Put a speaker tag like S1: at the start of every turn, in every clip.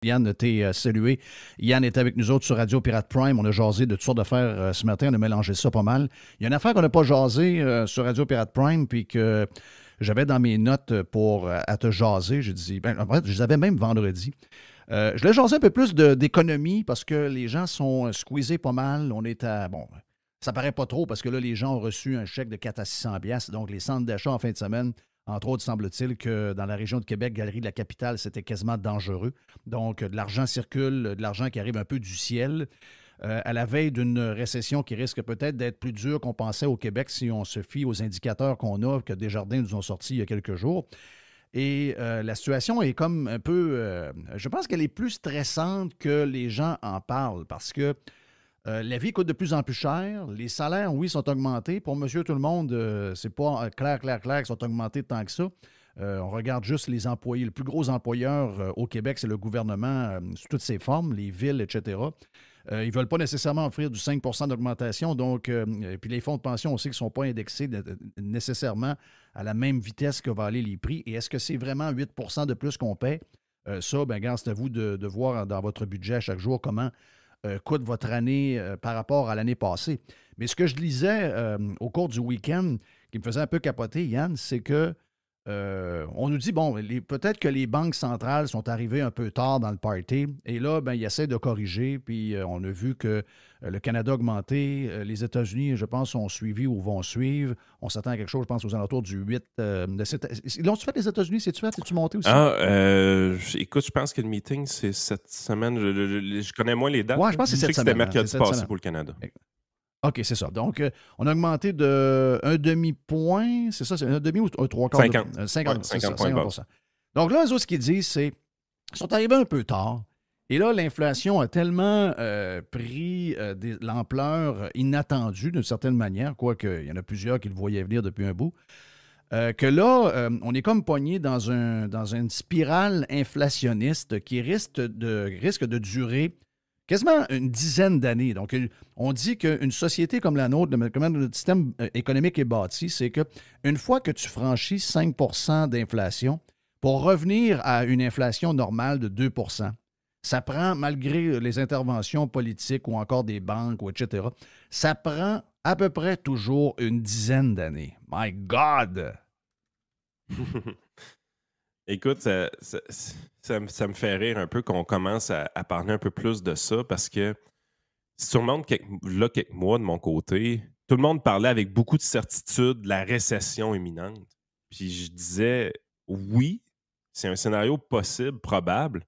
S1: Yann, t'es salué. Yann est avec nous autres sur Radio Pirate Prime. On a jasé de toutes sortes d'affaires ce matin. On a mélangé ça pas mal. Il y a une affaire qu'on n'a pas jasé sur Radio Pirate Prime, puis que j'avais dans mes notes pour à te jaser. J'ai dit, en fait, je les avais même vendredi. Je voulais jaser un peu plus d'économie parce que les gens sont squeezés pas mal. On est à... Bon, ça paraît pas trop parce que là, les gens ont reçu un chèque de 4 à 600 piastres. Donc, les centres d'achat en fin de semaine, entre autres, semble-t-il que dans la région de Québec, Galerie de la Capitale, c'était quasiment dangereux. Donc, de l'argent circule, de l'argent qui arrive un peu du ciel. À la veille d'une récession qui risque peut-être d'être plus dure qu'on pensait au Québec si on se fie aux indicateurs qu'on a, que Desjardins nous ont sortis il y a quelques jours. Et la situation est comme un peu... je pense qu'elle est plus stressante que les gens en parlent parce que la vie coûte de plus en plus cher. Les salaires, oui, sont augmentés. Pour monsieur tout le monde, c'est pas clair qu'ils sont augmentés tant que ça. On regarde juste les employés. Le plus gros employeur au Québec, c'est le gouvernement sous toutes ses formes, les villes, etc. Ils ne veulent pas nécessairement offrir du 5 d'augmentation. Donc, puis les fonds de pension aussi qui ne sont pas indexés nécessairement à la même vitesse que vont aller les prix. Et est-ce que c'est vraiment 8 de plus qu'on paie? Ça, bien, regarde, c'est à vous de voir dans votre budget à chaque jour comment coûte votre année par rapport à l'année passée. Mais ce que je lisais au cours du week-end qui me faisait un peu capoter, Yann, c'est que on nous dit, bon, peut-être que les banques centrales sont arrivées un peu tard dans le party, et là, ben, ils essaient de corriger, puis on a vu que le Canada a augmenté, les États-Unis, je pense, ont suivi ou vont suivre. On s'attend à quelque chose, je pense, aux alentours du 8. L'ont-tu fait les États-Unis? C'est-tu fait? Es-tu monté aussi?
S2: Écoute, je pense que le meeting, c'est cette semaine. Je connais moins les dates.
S1: Ouais, je pense que c'est cette
S2: sais que
S1: semaine.
S2: c'était mercredi
S1: cette
S2: passé
S1: semaine.
S2: pour le Canada.
S1: OK, c'est ça. Donc, on a augmenté de un demi-point. C'est ça, c'est un demi ou un trois quarts?
S2: 50.
S1: 50,
S2: Ouais,
S1: c'est
S2: 50
S1: ça, 50%. Donc là, eux autres, ce qu'ils disent, c'est qu'ils sont arrivés un peu tard. Et là, l'inflation a tellement pris de l'ampleur inattendue d'une certaine manière, quoique il y en a plusieurs qui le voyaient venir depuis un bout, que là, on est comme pogné dans une spirale inflationniste qui risque de durer quasiment une dizaine d'années. Donc, on dit qu'une société comme la nôtre, comment notre système économique est bâti, c'est qu'une fois que tu franchis 5 d'inflation, pour revenir à une inflation normale de 2 ça prend, malgré les interventions politiques ou encore des banques, ou etc., ça prend à peu près toujours une dizaine d'années. My God!
S2: Écoute, ça me fait rire un peu qu'on commence à parler un peu plus de ça parce que si tu remontes quelques mois de mon côté, tout le monde parlait avec beaucoup de certitude de la récession imminente. Puis je disais, oui, c'est un scénario possible, probable,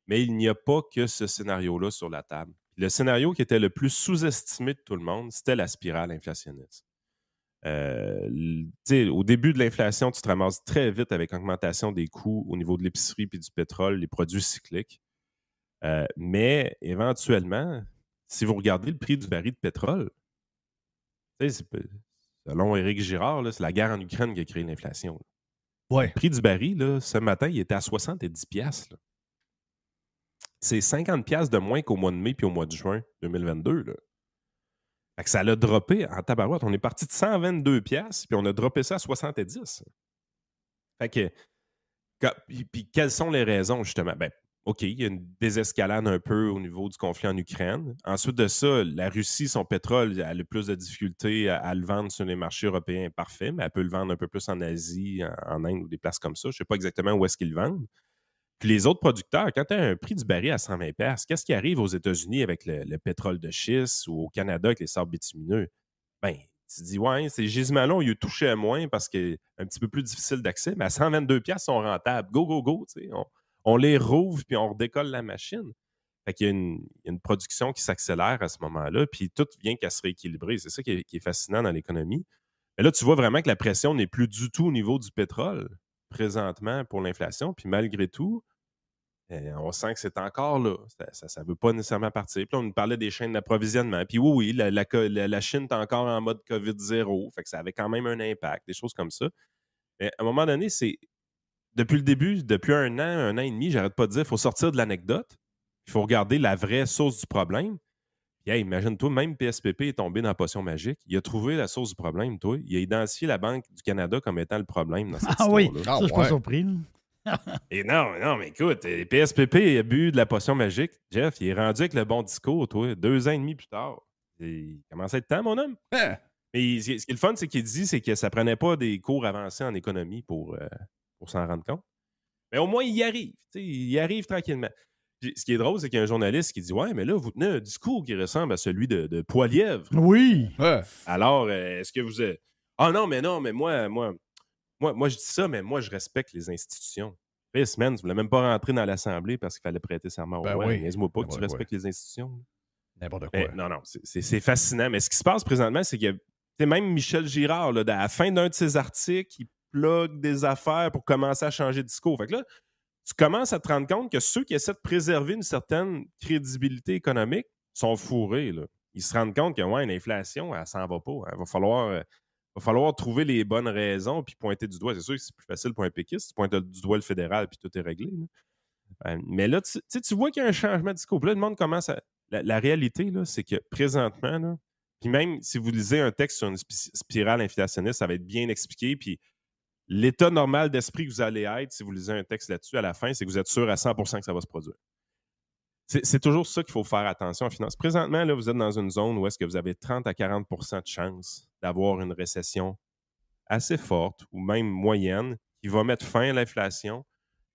S2: mais il n'y a pas que ce scénario-là sur la table. Le scénario qui était le plus sous-estimé de tout le monde, c'était la spirale inflationniste. Au début de l'inflation, tu te ramasses très vite avec augmentation des coûts au niveau de l'épicerie puis du pétrole, les produits cycliques. Mais éventuellement, si vous regardez le prix du baril de pétrole, selon Éric Girard, là, c'est la guerre en Ukraine qui a créé l'inflation.
S1: Ouais.
S2: Le prix du baril, là, ce matin, il était à 70 piastres. C'est 50 piastres de moins qu'au mois de mai puis au mois de juin 2022. Là. Fait que ça l'a droppé en tabarouette. On est parti de 122 piastres puis on a droppé ça à 70. Fait que, puis quelles sont les raisons, justement? Ben, OK, il y a une désescalade un peu au niveau du conflit en Ukraine. Ensuite de ça, la Russie, son pétrole, elle a le plus de difficultés à le vendre sur les marchés européens, parfait, mais elle peut le vendre un peu plus en Asie, en Inde ou des places comme ça. Je ne sais pas exactement où est-ce qu'ils le vendent. Puis les autres producteurs, quand tu as un prix du baril à 120 piastres, qu'est-ce qui arrive aux États-Unis avec le pétrole de schiste ou au Canada avec les sables bitumineux? Ben, tu te dis, ouais, ces gisements-là, on y a touché à moins parce que un petit peu plus difficile d'accès, mais à 122 piastres, ils sont rentables. Go, go, go, tu sais. On les rouvre puis on redécolle la machine. Fait qu'il y a une production qui s'accélère à ce moment-là, puis tout vient qu'à se rééquilibrer. C'est ça qui est fascinant dans l'économie. Mais là, tu vois vraiment que la pression n'est plus du tout au niveau du pétrole présentement pour l'inflation. Puis malgré tout, on sent que c'est encore là. Ça ne veut pas nécessairement partir. Puis là, on nous parlait des chaînes d'approvisionnement. Puis oui, la Chine est encore en mode COVID-0. Fait que ça avait quand même un impact, des choses comme ça. Mais à un moment donné, c'est depuis le début, depuis un an et demi, j'arrête pas de dire qu'il faut sortir de l'anecdote. Il faut regarder la vraie source du problème. Puis, hey, imagine-toi, même PSPP est tombé dans la potion magique. Il a trouvé la source du problème, toi. Il a identifié la Banque du Canada comme étant le problème dans cette histoire-là.
S3: Oui, ça, je suis pas surpris. Là.
S2: Et non, mais écoute, PSPP a bu de la potion magique. Jeff, il est rendu avec le bon discours, toi, 2 ans et demi plus tard. Il commence à être temps, mon homme.
S1: Hein?
S2: Mais ce qui est le fun, c'est qu'il dit, c'est que ça prenait pas des cours avancés en économie pour s'en rendre compte. Mais au moins, il y arrive. Il y arrive tranquillement. Puis, ce qui est drôle, c'est qu'il y a un journaliste qui dit « Ouais, mais là, vous tenez un discours qui ressemble à celui de Poilievre. »
S3: Oui.
S1: Ouais.
S2: Alors, est-ce que vous êtes... Ah non, mais moi, je dis ça, mais moi, je respecte les institutions. Chris, man, tu voulais même pas rentrer dans l'Assemblée parce qu'il fallait prêter serment au roi. Niaise-moi pas que tu respectes les institutions.
S1: N'importe quoi.
S2: Mais, non, c'est fascinant. Mais ce qui se passe présentement, c'est que même Michel Girard, là, à la fin d'un de ses articles, il plug des affaires pour commencer à changer de discours. Fait que là, tu commences à te rendre compte que ceux qui essaient de préserver une certaine crédibilité économique sont fourrés. Là. Ils se rendent compte que l'inflation, elle s'en va pas. Il va falloir trouver les bonnes raisons puis pointer du doigt. C'est sûr que c'est plus facile pour un péquiste. Tu pointes du doigt le fédéral puis tout est réglé. Là. Mais là, tu vois qu'il y a un changement de discours. Puis là, le monde commence à... La réalité, là, c'est que présentement, là, puis même si vous lisez un texte sur une spirale inflationniste, ça va être bien expliqué. Puis l'état normal d'esprit que vous allez être, si vous lisez un texte là-dessus à la fin, c'est que vous êtes sûr à 100% que ça va se produire. C'est toujours ça qu'il faut faire attention en finance. Présentement, là, vous êtes dans une zone où est-ce que vous avez 30 à 40% de chance d'avoir une récession assez forte ou même moyenne qui va mettre fin à l'inflation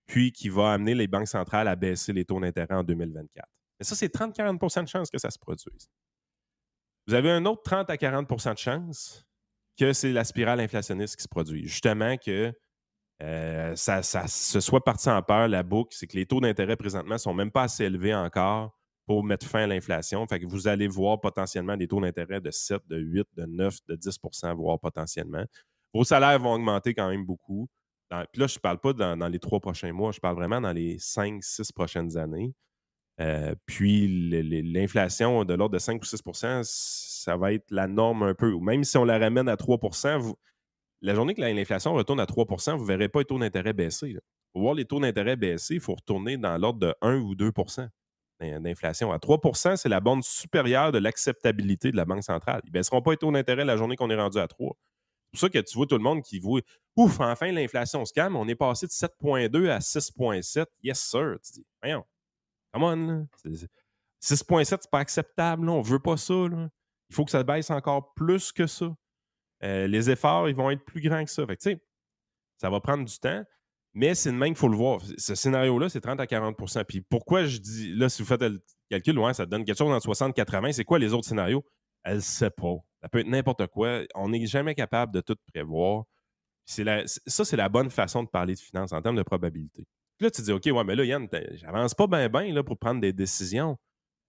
S2: puis qui va amener les banques centrales à baisser les taux d'intérêt en 2024. Mais ça, c'est 30-40% de chance que ça se produise. Vous avez un autre 30 à 40% de chance que c'est la spirale inflationniste qui se produit. Justement que ça se soit parti en peur, la boucle, c'est que les taux d'intérêt présentement ne sont même pas assez élevés encore pour mettre fin à l'inflation. Fait que vous allez voir potentiellement des taux d'intérêt de 7, de 8, de 9, de 10%, voire potentiellement. Vos salaires vont augmenter quand même beaucoup. Puis là, je ne parle pas dans les 3 prochains mois, je parle vraiment dans les 5-6 prochaines années. Puis l'inflation de l'ordre de 5 ou 6 %, ça va être la norme un peu. Ou même si on la ramène à 3 %, la journée que l'inflation retourne à 3 % vous ne verrez pas les taux d'intérêt baisser. Là. Pour voir les taux d'intérêt baisser, il faut retourner dans l'ordre de 1 ou 2 % d'inflation. À 3 %, c'est la borne supérieure de l'acceptabilité de la Banque centrale. Ils ne baisseront pas les taux d'intérêt la journée qu'on est rendu à 3. C'est pour ça que tu vois tout le monde qui voit « Ouf, enfin, l'inflation se calme. On est passé de 7,2 à 6,7. Yes, sir. » Tu dis « Voyons. Come on, là. 6,7, c'est pas acceptable. Là. On veut pas ça. Là. Il faut que ça baisse encore plus que ça. Les efforts, ils vont être plus grands que ça. Fait que, tu sais, ça va prendre du temps, mais c'est de même qu'il faut le voir. Ce scénario-là, c'est 30 à 40 %. Puis pourquoi je dis, là, si vous faites le calcul, ça te donne quelque chose entre 60 et 80. C'est quoi les autres scénarios? Elle ne sait pas. Ça peut être n'importe quoi. On n'est jamais capable de tout prévoir. Ça, c'est la bonne façon de parler de finances en termes de probabilité. Puis là, tu te dis, OK, mais là, Yann, j'avance pas bien là, pour prendre des décisions.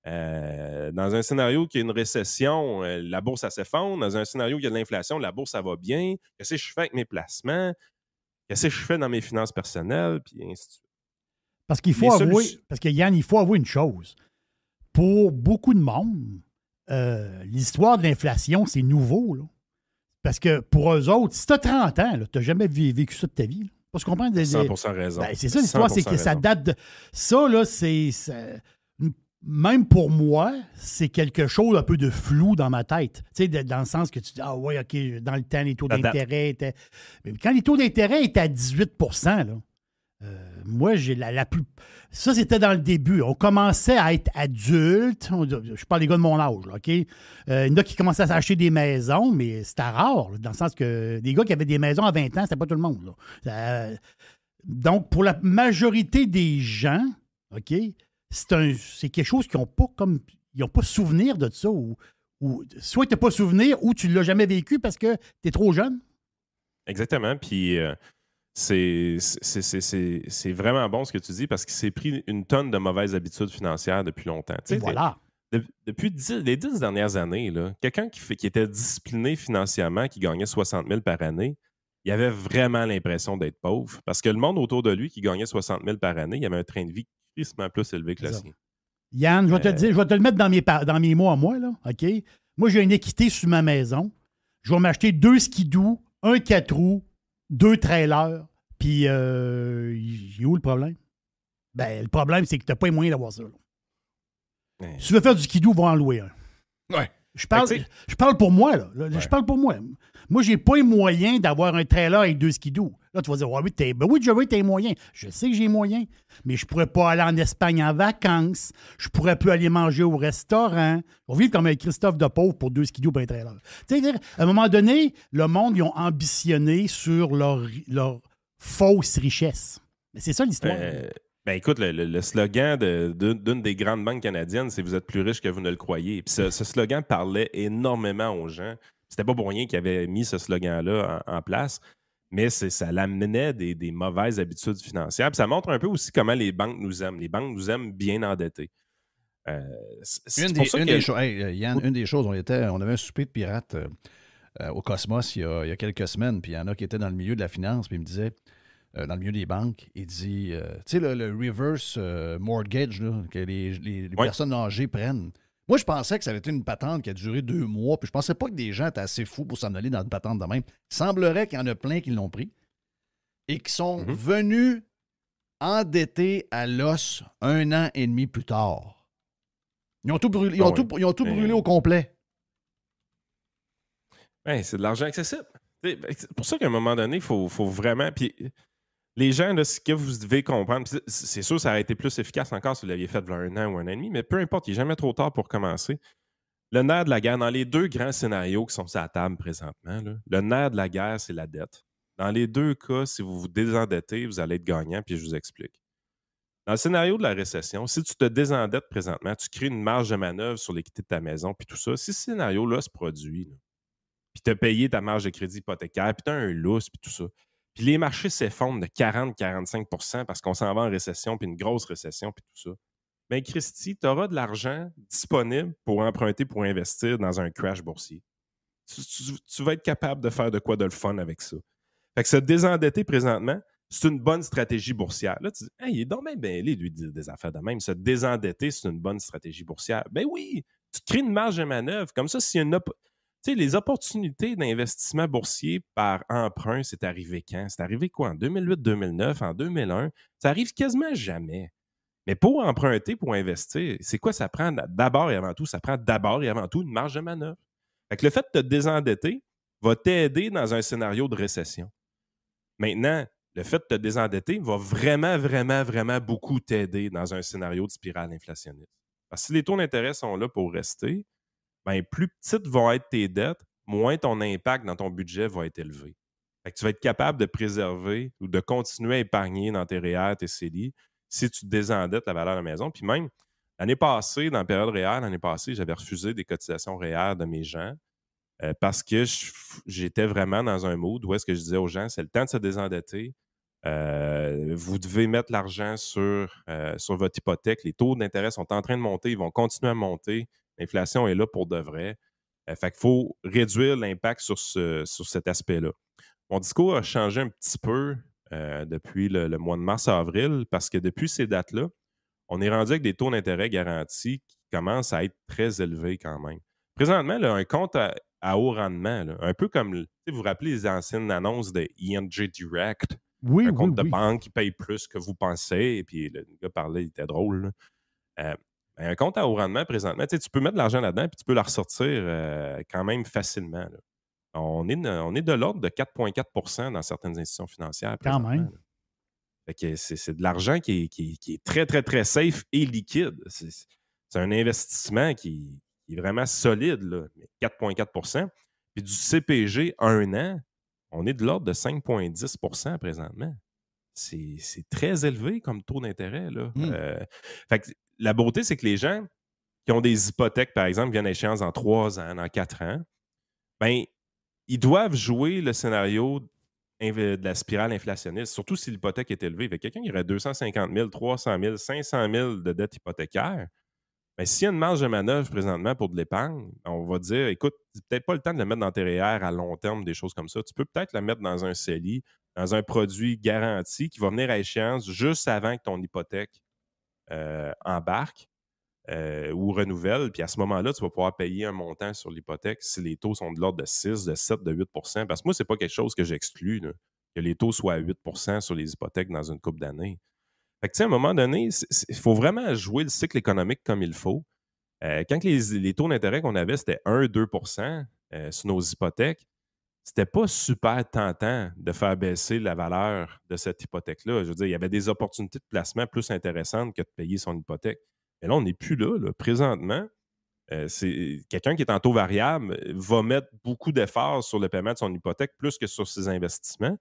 S2: Dans un scénario qui a une récession, la bourse, elle s'effondre. Dans un scénario où il y a de l'inflation, la bourse, ça va bien. Qu'est-ce que je fais avec mes placements? Qu'est-ce que je fais dans mes finances personnelles? Puis ainsi de suite.
S3: Parce qu'il faut parce que Yann, il faut avouer une chose. Pour beaucoup de monde, l'histoire de l'inflation, c'est nouveau. Là. Parce que pour eux autres, si tu as 30 ans, tu n'as jamais vécu ça de ta vie. Là. Parce qu'on comprend
S2: 100% raison.
S3: Ben, c'est ça l'histoire, c'est que ça date de. Ça, là, même pour moi, c'est quelque chose un peu de flou dans ma tête. Tu sais, dans le sens que tu dis, ah oui, OK, dans le temps, les taux d'intérêt étaient. Mais quand les taux d'intérêt étaient à 18 %, là, moi, j'ai la plus. Ça, c'était dans le début. On commençait à être adulte. Je parle des gars de mon âge, là, OK? Il y en a qui commençaient à s'acheter des maisons, mais c'était rare, là, dans le sens que des gars qui avaient des maisons à 20 ans, c'était pas tout le monde. Là. Donc, pour la majorité des gens, OK, c'est quelque chose qu'ils n'ont pas comme. Ils n'ont pas souvenir de ça. Ou soit tu n'as pas souvenir ou tu ne l'as jamais vécu parce que tu es trop jeune.
S2: Exactement. Puis. C'est vraiment bon ce que tu dis parce qu'il s'est pris une tonne de mauvaises habitudes financières depuis longtemps.
S3: Et voilà.
S2: Depuis les 10 dernières années, quelqu'un qui était discipliné financièrement, qui gagnait 60 000 par année, il avait vraiment l'impression d'être pauvre parce que le monde autour de lui qui gagnait 60 000 par année, il avait un train de vie crissement plus élevé que le sien.
S3: Yann, je vais te le dire, je vais te le mettre dans mes mots à moi. Là, OK? Moi, j'ai une équité sur ma maison. Je vais m'acheter 2 skidoo, un 4 roues, 2 trailers, puis il est où le problème? Ben, le problème, c'est que tu n'as pas les moyens d'avoir ça. Si tu veux faire du skidoo, va en louer un.
S1: Ouais.
S3: Je parle pour moi, là. Je parle pour moi. Moi, j'ai pas les moyens d'avoir un trailer avec 2 skidoo. Là, tu vas dire, ouais, oui, oui, Jerry, t'as les moyens. Je sais que j'ai les moyens, mais je pourrais pas aller en Espagne en vacances. Je pourrais plus aller manger au restaurant. On vit comme un Christophe de pauvre pour 2 skidoux par un trailer. Tu sais, à un moment donné, le monde, ils ont ambitionné sur leur fausse richesse. Mais c'est ça l'histoire.
S2: Ben écoute, le slogan d'une des grandes banques canadiennes, c'est « Vous êtes plus riche que vous ne le croyez ». Puis ce slogan parlait énormément aux gens. C'était pas pour rien qu'ils avaient mis ce slogan-là en place, mais ça l'amenait des mauvaises habitudes financières. Puis ça montre un peu aussi comment les banques nous aiment. Les banques nous aiment bien endettés.
S1: Yann, une des choses, on avait un souper de pirates au Cosmos il y a quelques semaines, puis il y en a qui étaient dans le milieu de la finance, puis ils me disaient, dans le milieu des banques, il dit, tu sais, le reverse mortgage là, que les personnes âgées prennent. Moi, je pensais que ça avait été une patente qui a duré 2 mois, puis je pensais pas que des gens étaient assez fous pour s'en aller dans une patente de même. Il semblerait qu'il y en a plein qui l'ont pris et qui sont venus endettés à l'os 1 an et demi plus tard. Ils ont tout brûlé, ils ont tout brûlé au complet.
S2: Ben, c'est de l'argent accessible. C'est pour ça qu'à un moment donné, il faut vraiment... Puis les gens, là, ce que vous devez comprendre, c'est sûr que ça aurait été plus efficace encore si vous l'aviez fait il y a 1 an ou 1 an et demi, mais peu importe, il n'est jamais trop tard pour commencer. Le nerf de la guerre, dans les 2 grands scénarios qui sont sur la table présentement, là, le nerf de la guerre, c'est la dette. Dans les 2 cas, si vous vous désendettez, vous allez être gagnant, puis je vous explique. Dans le scénario de la récession, si tu te désendettes présentement, tu crées une marge de manœuvre sur l'équité de ta maison, puis tout ça. Si ce scénario-là se produit, là, puis tu as payé ta marge de crédit hypothécaire, puis tu as un lousse, puis tout ça, puis les marchés s'effondrent de 40-45% parce qu'on s'en va en récession, puis une grosse récession, puis tout ça, bien, Christy, tu auras de l'argent disponible pour emprunter, pour investir dans un crash boursier. Tu vas être capable de faire de quoi de le fun avec ça. Fait que se désendetter présentement, c'est une bonne stratégie boursière. Là, tu dis, hey, il est donc bien mêlé, lui, des affaires de même. Se désendetter, c'est une bonne stratégie boursière. Ben oui, tu te crées une marge de manœuvre. Comme ça, s'il y a une... Tu sais, les opportunités d'investissement boursier par emprunt, c'est arrivé quand? C'est arrivé quoi? En 2008, 2009, en 2001? Ça arrive quasiment jamais. Mais pour emprunter, pour investir, c'est quoi ça prend d'abord et avant tout? Ça prend d'abord et avant tout une marge de manœuvre. Fait que le fait de te désendetter va t'aider dans un scénario de récession. Maintenant, le fait de te désendetter va vraiment, vraiment, vraiment beaucoup t'aider dans un scénario de spirale inflationniste. Parce que si les taux d'intérêt sont là pour rester, bien, plus petites vont être tes dettes, moins ton impact dans ton budget va être élevé. Fait que tu vas être capable de préserver ou de continuer à épargner dans tes REER, tes CELI, si tu désendettes la valeur de la maison. Puis même, l'année passée, dans la période REER, j'avais refusé des cotisations REER de mes gens parce que j'étais vraiment dans un mood où est-ce que je disais aux gens, c'est le temps de se désendetter. Vous devez mettre l'argent sur votre hypothèque. Les taux d'intérêt sont en train de monter, ils vont continuer à monter. L'inflation est là pour de vrai. Fait qu'il faut réduire l'impact sur cet aspect-là. Mon discours a changé un petit peu depuis le mois de mars-avril parce que depuis ces dates-là, on est rendu avec des taux d'intérêt garantis qui commencent à être très élevés quand même. Présentement, là, un compte à haut rendement, là, un peu comme, vous vous rappelez les anciennes annonces de ING Direct, un compte de banque qui paye plus que vous pensez, et puis le gars parlait, il était drôle. Un compte à haut rendement, présentement, tu peux mettre de l'argent là-dedans et tu peux le ressortir quand même facilement. Là. On est de l'ordre de 4,4 % dans certaines institutions financières.
S3: Quand même.
S2: Fait que c'est de l'argent qui est très, très, très safe et liquide. C'est un investissement qui est vraiment solide, là, 4,4 %. Puis du CPG 1 an, on est de l'ordre de 5,10 % présentement. C'est très élevé comme taux d'intérêt. Là. Fait que la beauté, c'est que les gens qui ont des hypothèques, par exemple, viennent à échéance dans 3 ans, dans 4 ans, bien, ils doivent jouer le scénario de la spirale inflationniste, surtout si l'hypothèque est élevée. Fait quelqu'un qui aurait 250 000, 300 000, 500 000 de dette hypothécaire, bien, s'il y a une marge de manœuvre présentement pour de l'épargne, on va dire, écoute, c'est peut-être pas le temps de le mettre dans tes REER à long terme, des choses comme ça. Tu peux peut-être le mettre dans un CELI, dans un produit garanti qui va venir à échéance juste avant que ton hypothèque embarque ou renouvelle. Puis à ce moment-là, tu vas pouvoir payer un montant sur l'hypothèque si les taux sont de l'ordre de 6, de 7, de 8 %. Parce que moi, ce n'est pas quelque chose que j'exclus, là, que les taux soient à 8 % sur les hypothèques dans une couple d'années. Fait que, tu sais, à un moment donné, il faut vraiment jouer le cycle économique comme il faut. Quand les taux d'intérêt qu'on avait, c'était 1-2 % sur nos hypothèques, c'était pas super tentant de faire baisser la valeur de cette hypothèque-là. Je veux dire, il y avait des opportunités de placement plus intéressantes que de payer son hypothèque. Mais là, on n'est plus là. Présentement, c'est quelqu'un qui est en taux variable va mettre beaucoup d'efforts sur le paiement de son hypothèque plus que sur ses investissements.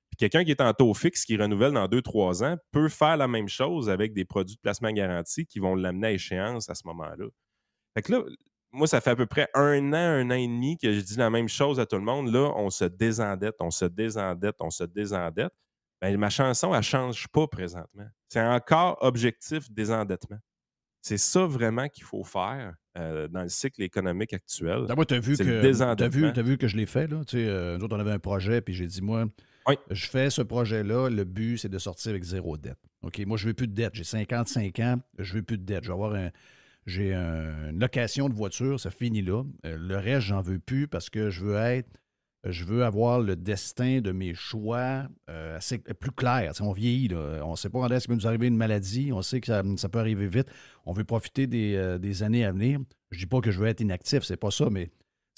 S2: Puis quelqu'un qui est en taux fixe, qui renouvelle dans 2-3 ans, peut faire la même chose avec des produits de placement garanti qui vont l'amener à échéance à ce moment-là. Fait que là, moi, ça fait à peu près un an et demi que je dis la même chose à tout le monde. Là, on se désendette. Ben, ma chanson, elle ne change pas présentement. C'est encore objectif désendettement. C'est ça vraiment qu'il faut faire dans le cycle économique actuel.
S1: Moi, tu as vu,
S2: que
S1: je l'ai fait. Là. Nous autres, on avait un projet, puis j'ai dit, moi, je fais ce projet-là. Le but, c'est de sortir avec 0 dette. OK, moi, je ne veux plus de dette. J'ai 55 ans. Je ne veux plus de dette. J'ai une location de voiture. Ça finit là. Le reste, j'en veux plus parce que je veux avoir le destin de mes choix plus clair. On vieillit, là. On ne sait pas quand est-ce qu'il va nous arriver une maladie. On sait que ça peut arriver vite. On veut profiter des années à venir. Je ne dis pas que je veux être inactif, c'est pas ça, mais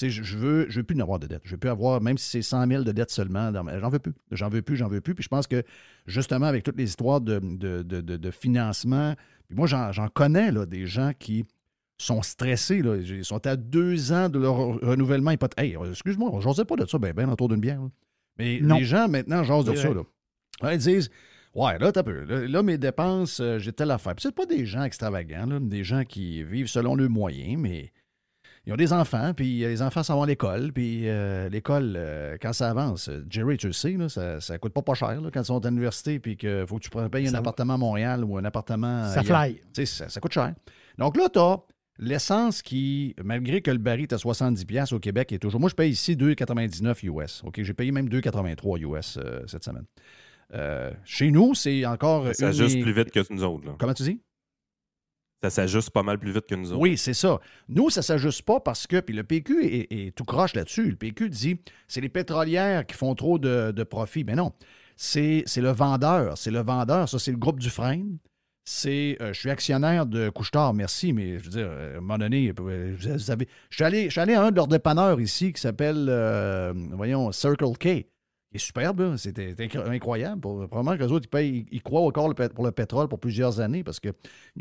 S1: je veux plus en avoir de dette. Je veux plus avoir, même si c'est 100 000 de dette seulement, j'en veux plus. J'en veux plus. Puis je pense que, justement, avec toutes les histoires de financement, puis moi, j'en connais là, des gens qui sont stressés. Là. Ils sont à 2 ans de leur renouvellement hypothécaire. Hey, excuse-moi, on ne jasait pas de ça ben autour d'une bière. Là. Mais les gens, maintenant, jasent de ça. Là. Ils disent, ouais, là, t'as peu. Là, mes dépenses, j'ai telle affaire. Puis c'est pas des gens extravagants, là, des gens qui vivent selon leurs moyens, mais ils ont des enfants, puis les enfants s'en vont à l'école, puis l'école, quand ça avance, Jerry, tu le sais, là, ça coûte pas cher là, quand ils sont à l'université, puis qu'il faut que tu payes un appartement à Montréal ou un appartement...
S3: Ça fly.
S1: Ça coûte cher. Donc là, tu as l'essence qui, malgré que le baril est à 70$ au Québec, est toujours... Moi, je paye ici 2,99 US. OK, j'ai payé même 2,83 US cette semaine. Chez nous, c'est encore...
S2: Ça ajuste plus vite que nous autres. Là.
S1: Comment tu dis?
S2: Ça s'ajuste pas mal plus vite que nous autres.
S1: Oui, c'est ça. Nous, ça ne s'ajuste pas parce que, puis le PQ est tout croche là-dessus. Le PQ dit, c'est les pétrolières qui font trop de profit. Mais non, c'est le vendeur. C'est le vendeur. Ça, c'est le groupe Dufresne. Je suis actionnaire de Couche-Tard, merci, mais je veux dire, à un moment donné, vous savez, je suis allé à un de leurs dépanneurs ici qui s'appelle, Circle K. Il est superbe, là. C'était incroyable. Probablement que les autres, ils croient encore pour le pétrole pour plusieurs années parce qu'ils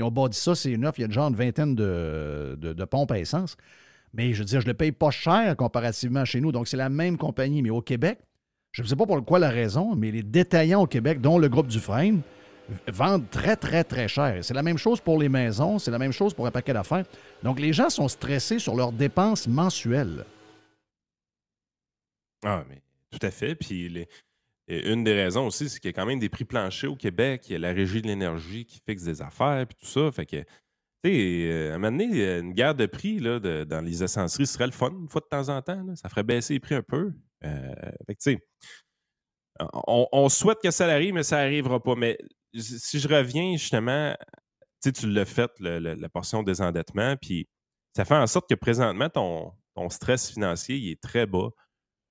S1: ont bâti ça, c'est neuf. Il y a déjà une vingtaine de pompes à essence. Mais je veux dire, je ne le paye pas cher comparativement chez nous. Donc, c'est la même compagnie. Mais au Québec, je ne sais pas pourquoi la raison, mais les détaillants au Québec, dont le groupe Dufresne, vendent très, très, très cher. C'est la même chose pour les maisons, c'est la même chose pour un paquet d'affaires. Donc, les gens sont stressés sur leurs dépenses mensuelles.
S2: Ah, mais tout à fait. Puis une des raisons aussi, c'est qu'il y a quand même des prix planchers au Québec. Il y a la Régie de l'énergie qui fixe des affaires puis tout ça. Fait que, tu sais, à un moment donné, une guerre de prix là, dans les essenceries serait le fun, une fois de temps en temps. Là. Ça ferait baisser les prix un peu. Fait que, tu sais, on souhaite que ça arrive, mais ça n'arrivera pas. Mais si je reviens justement, tu l'as fait, la portion désendettement, puis ça fait en sorte que présentement, ton stress financier il est très bas.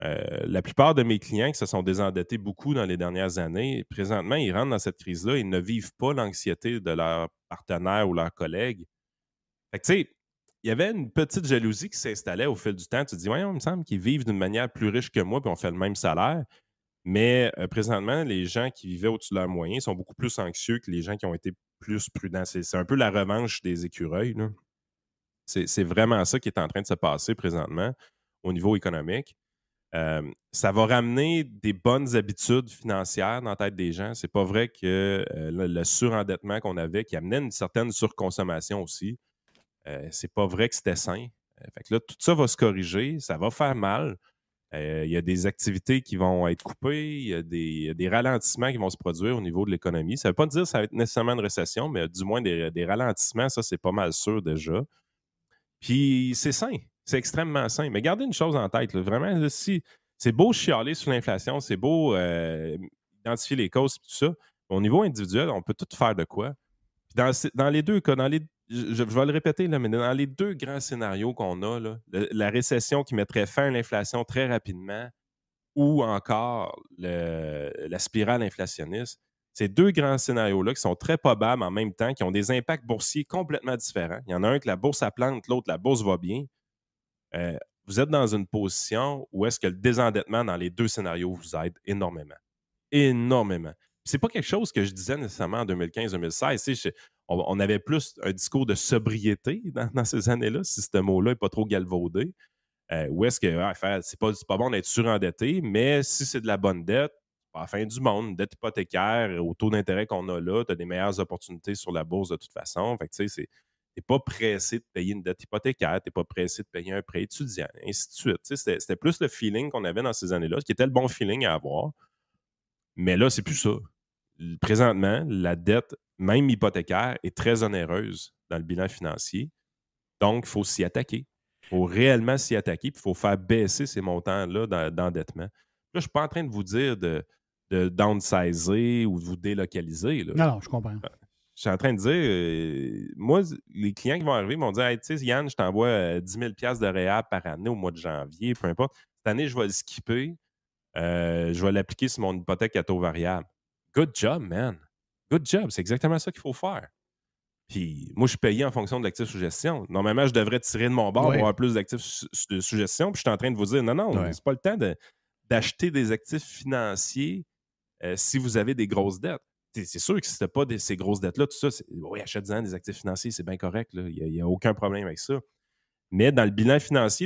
S2: La plupart de mes clients qui se sont désendettés beaucoup dans les dernières années, présentement, ils rentrent dans cette crise-là, ils ne vivent pas l'anxiété de leurs partenaires ou leurs collègues. Fait que, tu sais, il y avait une petite jalousie qui s'installait au fil du temps. Tu te dis, ouais, il me semble qu'ils vivent d'une manière plus riche que moi, puis on fait le même salaire. Mais présentement, les gens qui vivaient au-dessus de leurs moyens sont beaucoup plus anxieux que les gens qui ont été plus prudents. C'est un peu la revanche des écureuils. Là. C'est vraiment ça qui est en train de se passer présentement au niveau économique. Ça va ramener des bonnes habitudes financières dans la tête des gens. C'est pas vrai que le surendettement qu'on avait, qui amenait une certaine surconsommation aussi, c'est pas vrai que c'était sain. Fait que là, tout ça va se corriger, ça va faire mal. Il y a des activités qui vont être coupées, il y a des ralentissements qui vont se produire au niveau de l'économie. Ça ne veut pas dire que ça va être nécessairement une récession, mais du moins des ralentissements, ça, c'est pas mal sûr déjà. Puis c'est sain, c'est extrêmement sain. Mais gardez une chose en tête, là, vraiment, là, si c'est beau chialer sur l'inflation, c'est beau identifier les causes et tout ça. Au niveau individuel, on peut tout faire de quoi. Puis dans les deux cas, je vais le répéter, là, mais dans les deux grands scénarios qu'on a, là, la récession qui mettrait fin à l'inflation très rapidement ou encore la spirale inflationniste, ces deux grands scénarios-là qui sont très probables en même temps, qui ont des impacts boursiers complètement différents. Il y en a un que la bourse à plante, l'autre, la bourse va bien. Vous vous êtes dans une position où est-ce que le désendettement dans les deux scénarios vous aide énormément. Énormément. C'est pas quelque chose que je disais nécessairement en 2015-2016. On avait plus un discours de sobriété dans ces années-là, si ce mot-là n'est pas trop galvaudé. Où est-ce que c'est pas bon d'être surendetté, mais si c'est de la bonne dette, c'est pas la fin du monde. Une dette hypothécaire, au taux d'intérêt qu'on a là, tu as des meilleures opportunités sur la bourse de toute façon. Fait que tu sais, t'es pas pressé de payer une dette hypothécaire, tu n'es pas pressé de payer un prêt étudiant, ainsi de suite. C'était plus le feeling qu'on avait dans ces années-là, ce qui était le bon feeling à avoir. Mais là, c'est plus ça. Présentement, la dette, même hypothécaire, est très onéreuse dans le bilan financier. Donc, il faut s'y attaquer. Il faut réellement s'y attaquer, puis il faut faire baisser ces montants-là d'endettement. Là, je ne suis pas en train de vous dire de downsizer ou de vous délocaliser. Là.
S3: Non, je comprends.
S2: Je suis en train de dire, moi, les clients qui vont arriver vont dire, hey, tu sais, Yann, je t'envoie 10 000 $ de réhab par année au mois de janvier, peu importe. Cette année, je vais le skipper. Je vais l'appliquer sur mon hypothèque à taux variable. Good job, man. Good job. C'est exactement ça qu'il faut faire. Puis moi, je suis payé en fonction de l'actif sous gestion. Normalement, je devrais tirer de mon bord pour avoir plus d'actifs sous gestion. Puis je suis en train de vous dire, non, c'est pas le temps d'acheter des actifs financiers si vous avez des grosses dettes. C'est sûr que si tu n'as pas ces grosses dettes-là, tout ça, oui, achète-en des actifs financiers, c'est bien correct. Il n'y a aucun problème avec ça. Mais dans le bilan financier,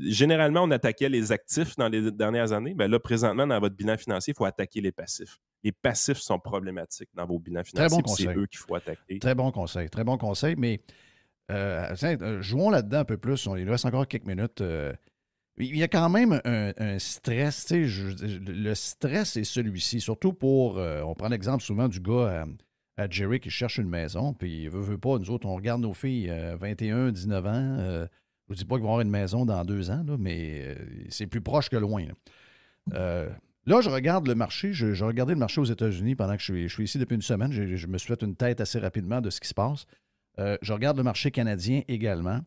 S2: généralement, on attaquait les actifs dans les dernières années. Bien là, présentement, dans votre bilan financier, il faut attaquer les passifs. Les passifs sont problématiques dans vos bilans financiers. C'est eux qu'il faut attaquer.
S1: Très bon conseil. Mais jouons là-dedans un peu plus. Il reste encore quelques minutes. Il y a quand même un stress. Le stress est celui-ci. Surtout pour, on prend l'exemple souvent du gars à Jerry qui cherche une maison. Puis il veut pas. Nous autres, on regarde nos filles 21, 19 ans. Je ne vous dis pas qu'ils vont avoir une maison dans 2 ans, là, mais c'est plus proche que loin. Là, je regarde le marché. Je regardais le marché aux États-Unis pendant que je suis ici depuis une semaine. Je me suis fait une tête assez rapidement de ce qui se passe. Je regarde le marché canadien également.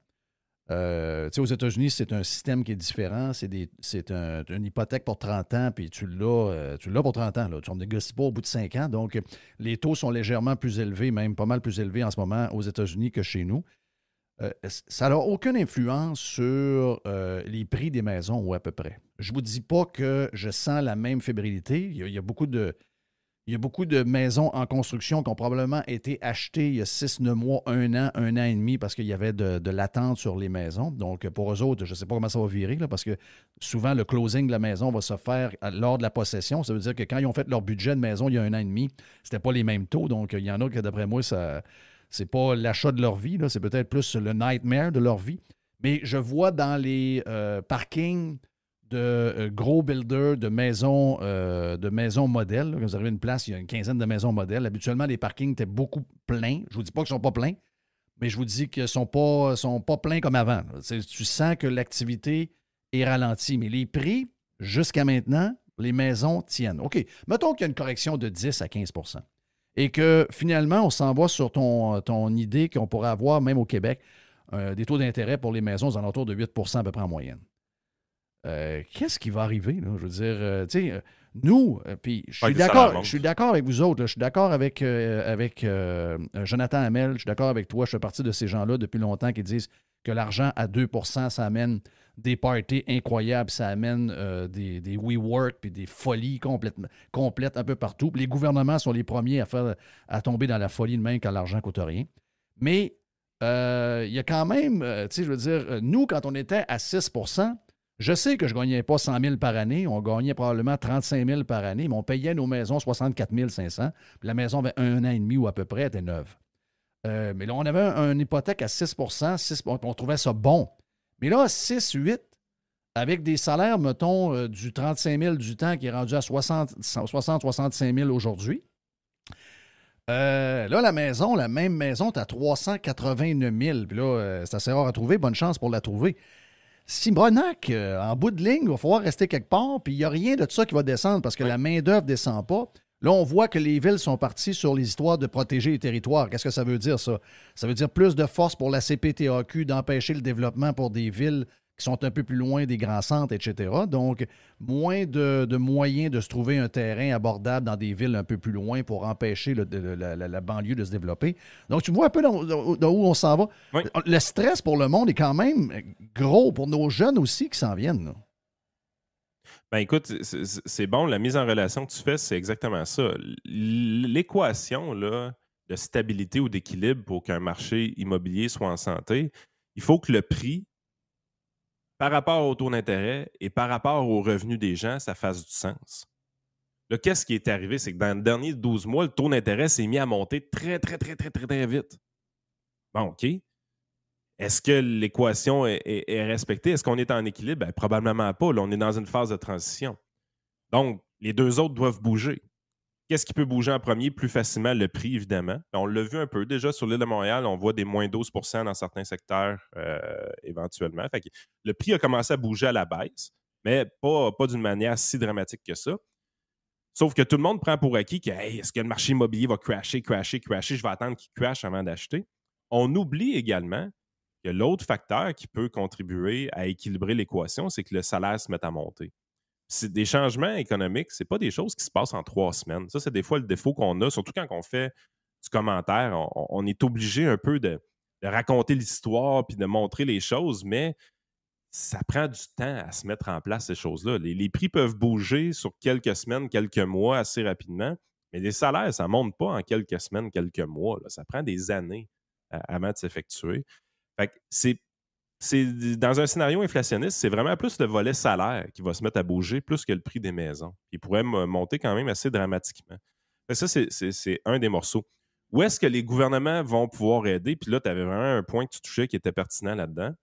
S1: Aux États-Unis, c'est un système qui est différent. C'est une hypothèque pour 30 ans, puis tu l'as pour 30 ans. Là. Tu ne négocies pas au bout de 5 ans. Donc, les taux sont légèrement plus élevés, même pas mal plus élevés en ce moment aux États-Unis que chez nous. Ça n'a aucune influence sur les prix des maisons, ou à peu près. Je ne vous dis pas que je sens la même fébrilité. Il y a beaucoup de maisons en construction qui ont probablement été achetées il y a 6, 9 mois, 1 an et demi, parce qu'il y avait de l'attente sur les maisons. Donc, pour eux autres, je ne sais pas comment ça va virer, là, parce que souvent, le closing de la maison va se faire lors de la possession. Ça veut dire que quand ils ont fait leur budget de maison il y a 1 an et demi, ce n'était pas les mêmes taux. Donc, il y en a que, d'après moi, c'est pas l'achat de leur vie, là, c'est peut-être plus le nightmare de leur vie. Mais je vois dans les parkings de gros builders de maisons modèles. Là, quand vous arrivez à une place, il y a une quinzaine de maisons modèles. Habituellement, les parkings étaient beaucoup pleins. Je ne vous dis pas qu'ils ne sont pas pleins, mais je vous dis qu'ils ne sont pas pleins comme avant. Tu sens que l'activité est ralentie. Mais les prix, jusqu'à maintenant, les maisons tiennent. OK, mettons qu'il y a une correction de 10 à 15 % et que finalement, on s'en va sur ton idée qu'on pourrait avoir, même au Québec, des taux d'intérêt pour les maisons aux alentours de 8 % à peu près en moyenne. Qu'est-ce qui va arriver? Là? Je veux dire, nous, puis je suis d'accord avec vous autres, là, je suis d'accord avec Jonathan Hamel, je suis d'accord avec toi, je fais partie de ces gens-là depuis longtemps qui disent que l'argent à 2 % ça amène des parties incroyables, ça amène des WeWork puis des folies complètes un peu partout. Puis les gouvernements sont les premiers à tomber dans la folie de même quand l'argent ne coûte rien. Mais il y a quand même, je veux dire, nous, quand on était à 6 %, je sais que je ne gagnais pas 100 000 par année. On gagnait probablement 35 000 par année, mais on payait nos maisons 64 500. Puis la maison avait 1 an et demi ou à peu près, elle était neuve. Mais là, on avait une hypothèque à 6 %, on trouvait ça bon. Mais là, 6, 8, avec des salaires, mettons, du 35 000 du temps qui est rendu à 60-65 000 aujourd'hui. Là, la même maison, tu as 389 000. Puis là, c'est assez rare à trouver. Bonne chance pour la trouver. Simonac, en bout de ligne, il va falloir rester quelque part, puis il n'y a rien de ça qui va descendre parce que la main-d'œuvre ne descend pas. Là, on voit que les villes sont parties sur les histoires de protéger les territoires. Qu'est-ce que ça veut dire, ça? Ça veut dire plus de force pour la CPTAQ d'empêcher le développement pour des villes qui sont un peu plus loin des grands centres, etc. Donc, moins de moyens de se trouver un terrain abordable dans des villes un peu plus loin pour empêcher la banlieue de se développer. Donc, tu vois un peu dans où on s'en va.
S2: Oui.
S1: Le stress pour le monde est quand même gros pour nos jeunes aussi qui s'en viennent. Là.
S2: Ben écoute, c'est bon, la mise en relation que tu fais, c'est exactement ça. L'équation là, de stabilité ou d'équilibre pour qu'un marché immobilier soit en santé, il faut que le prix, par rapport au taux d'intérêt et par rapport aux revenus des gens, ça fasse du sens. Là, qu'est-ce qui est arrivé? C'est que dans les derniers 12 mois, le taux d'intérêt s'est mis à monter très, très, très, très, très, très vite. Bon, OK. Est-ce que l'équation est respectée? Est-ce qu'on est en équilibre? Ben, probablement pas. Là, on est dans une phase de transition. Donc, les deux autres doivent bouger. Qu'est-ce qui peut bouger en premier? Plus facilement, le prix, évidemment. On l'a vu un peu. Déjà, sur l'île de Montréal, on voit des moins 12 % dans certains secteurs éventuellement. Fait que le prix a commencé à bouger à la baisse, mais pas d'une manière si dramatique que ça. Sauf que tout le monde prend pour acquis que hey, est-ce que le marché immobilier va crasher, je vais attendre qu'il crash avant d'acheter. On oublie également que l'autre facteur qui peut contribuer à équilibrer l'équation, c'est que le salaire se met à monter. C'est des changements économiques, ce n'est pas des choses qui se passent en 3 semaines. Ça, c'est des fois le défaut qu'on a, surtout quand on fait du commentaire. On est obligé un peu de raconter l'histoire puis de montrer les choses, mais ça prend du temps à se mettre en place, ces choses-là. Les prix peuvent bouger sur quelques semaines, quelques mois assez rapidement, mais les salaires, ça ne monte pas en quelques semaines, quelques mois. Là. Ça prend des années avant de s'effectuer. Fait que c'est dans un scénario inflationniste, c'est vraiment plus le volet salaire qui va se mettre à bouger plus que le prix des maisons. Il pourrait monter quand même assez dramatiquement. Ça, c'est un des morceaux. Où est-ce que les gouvernements vont pouvoir aider? Puis là, tu avais vraiment un point que tu touchais qui était pertinent là-dedans.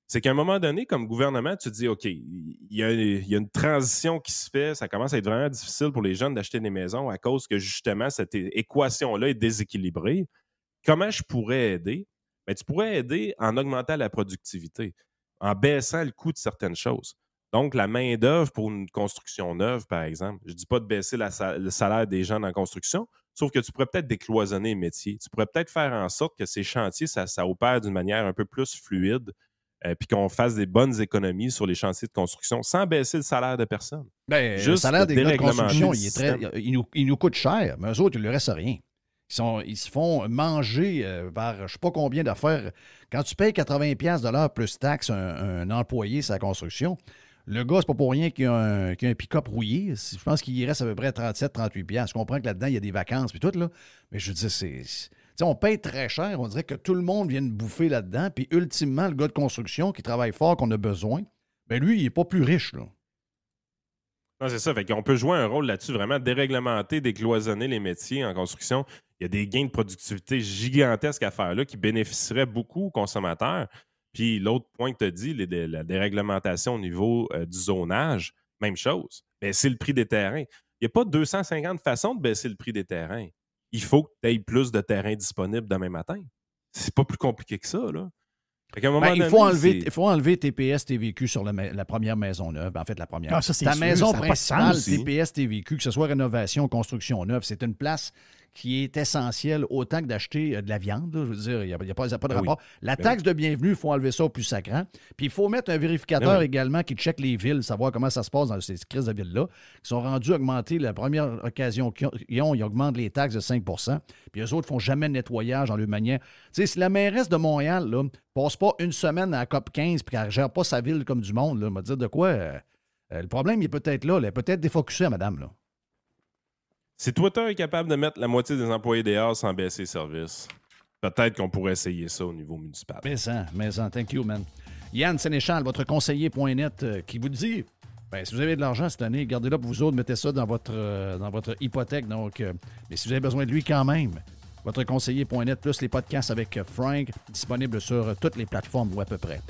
S2: C'est qu'à un moment donné, comme gouvernement, tu te dis, OK, il y a une transition qui se fait, ça commence à être vraiment difficile pour les jeunes d'acheter des maisons à cause que justement, cette équation-là est déséquilibrée. Comment je pourrais aider? Bien, tu pourrais aider en augmentant la productivité, en baissant le coût de certaines choses. Donc, la main-d'œuvre pour une construction neuve, par exemple. Je ne dis pas de baisser le salaire des gens dans la construction, sauf que tu pourrais peut-être décloisonner les métiers. Tu pourrais peut-être faire en sorte que ces chantiers, ça opère d'une manière un peu plus fluide, puis qu'on fasse des bonnes économies sur les chantiers de construction sans baisser le salaire de personne.
S1: Bien, le salaire des gars de construction, il nous coûte cher, mais eux autres, il ne leur reste rien. Ils se font manger par je ne sais pas combien d'affaires. Quand tu payes 80$ de l'heure plus taxe un employé sur la construction, le gars, c'est pas pour rien qu'il a un pick-up rouillé. Je pense qu'il y reste à peu près 37-38$. Je comprends que là-dedans, il y a des vacances et tout, là. Mais je veux dire, on paye très cher. On dirait que tout le monde vient de bouffer là-dedans. Puis ultimement, le gars de construction qui travaille fort, qu'on a besoin, bien lui, il n'est pas plus riche, là.
S2: Non, c'est ça. Fait qu'on peut jouer un rôle là-dessus, vraiment déréglementer, décloisonner les métiers en construction. Il y a des gains de productivité gigantesques à faire là qui bénéficieraient beaucoup aux consommateurs. Puis l'autre point que tu as dit, la déréglementation au niveau du zonage, même chose. Baisser le prix des terrains. Il n'y a pas 250 façons de baisser le prix des terrains. Il faut que tu aies plus de terrains disponibles demain matin. C'est pas plus compliqué que ça, là.
S1: Il faut enlever TPS, TVQ sur la première maison neuve. En fait, la première.
S3: Ah, ça, c'est
S1: ta
S3: sûr,
S1: maison
S3: ça
S1: principale, TPS, TVQ, que ce soit rénovation, construction neuve, c'est une place qui est essentielle autant que d'acheter de la viande. Là. Je veux dire, il n'y a pas de rapport. Oui. La taxe de bienvenue, il faut enlever ça au plus sacrant. Puis il faut mettre un vérificateur également qui check les villes, savoir comment ça se passe dans ces crises de villes-là, qui sont rendus augmenter la première occasion qu'ils ont, ils augmentent les taxes de 5 %. Puis eux autres ne font jamais de nettoyage en leur manière. Tu sais, si la mairesse de Montréal ne passe pas une semaine à la COP 15 puis qu'elle ne gère pas sa ville comme du monde, on va dire de quoi le problème il est peut-être là. Elle est peut-être défocusée, madame. Là.
S2: Si Twitter est capable de mettre la moitié des employés dehors sans baisser les services, peut-être qu'on pourrait essayer ça au niveau municipal.
S1: Mais ça, thank you, man. Yann Sénéchal, votre conseiller.net, qui vous dit, si vous avez de l'argent cette année, gardez-le pour vous autres, mettez ça dans votre hypothèque. Donc, mais si vous avez besoin de lui quand même, votre conseiller.net plus les podcasts avec Frank, disponibles sur toutes les plateformes ou à peu près.